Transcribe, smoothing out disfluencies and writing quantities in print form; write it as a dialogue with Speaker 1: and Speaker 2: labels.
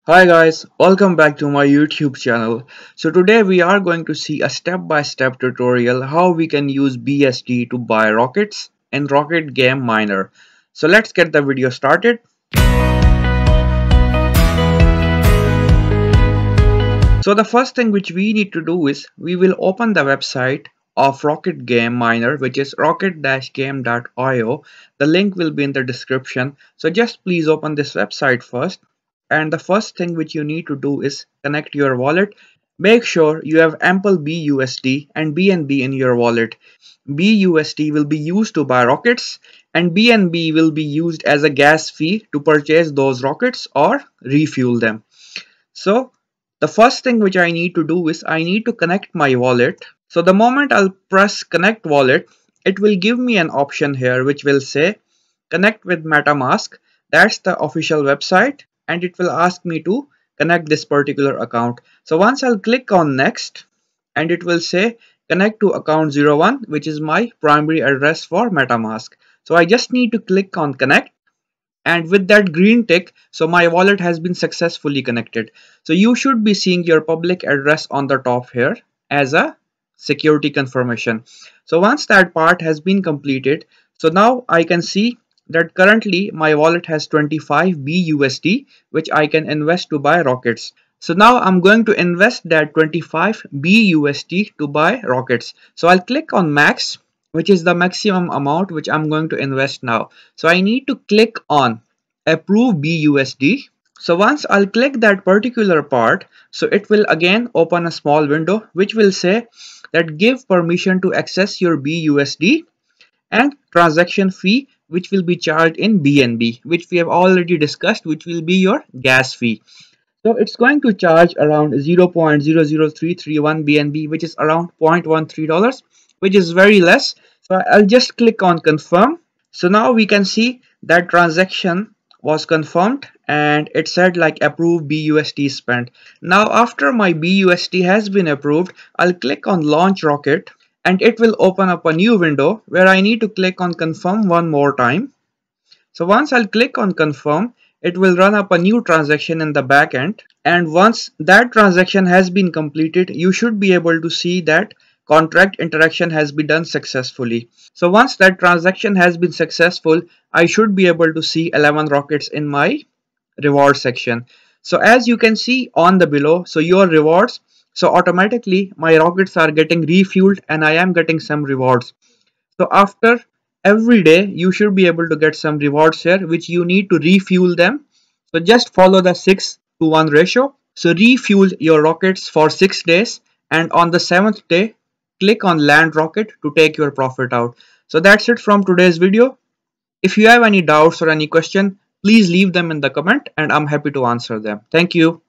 Speaker 1: Hi guys, welcome back to my YouTube channel. So today we are going to see a step-by-step tutorial how we can use BSD to buy rockets in Rocket Game Miner. So let's get the video started. So the first thing which we need to do is we will open the website of Rocket Game Miner, which is rocket-game.io. The link will be in the description. So just please open this website first. And the first thing which you need to do is connect your wallet. Make sure you have ample BUSD and BNB in your wallet. BUSD will be used to buy rockets and BNB will be used as a gas fee to purchase those rockets or refuel them. So the first thing which I need to do is I need to connect my wallet. So the moment I'll press connect wallet, it will give me an option here which will say connect with MetaMask. That's the official website, and it will ask me to connect this particular account. So once I'll click on next, and it will say connect to account 01, which is my primary address for MetaMask. So I just need to click on connect, and with that green tick, so my wallet has been successfully connected. So you should be seeing your public address on the top here as a security confirmation. So once that part has been completed, so now I can see that currently my wallet has 25 BUSD, which I can invest to buy rockets. So now I'm going to invest that 25 BUSD to buy rockets. So I'll click on max, which is the maximum amount which I'm going to invest now. So I need to click on approve BUSD. So once I'll click that particular part, so it will again open a small window which will say that give permission to access your BUSD and transaction fee which will be charged in BNB, which we have already discussed, which will be your gas fee. So it's going to charge around 0.00331 BNB, which is around $0.13, which is very less. So I'll just click on confirm. So now we can see that transaction was confirmed and it said like approve BUSD spent. Now after my BUSD has been approved, I'll click on launch rocket and it will open up a new window where I need to click on confirm one more time. So once I'll click on confirm, it will run up a new transaction in the back end, and once that transaction has been completed, you should be able to see that contract interaction has been done successfully. So once that transaction has been successful, I should be able to see 11 rockets in my reward section. So as you can see on the below, so your rewards, so automatically my rockets are getting refueled and I am getting some rewards. So after every day you should be able to get some rewards here which you need to refuel them. So just follow the 6:1 ratio. So refuel your rockets for 6 days, and on the 7th day click on land rocket to take your profit out. So that's it from today's video. If you have any doubts or any question, please leave them in the comment and I'm happy to answer them. Thank you.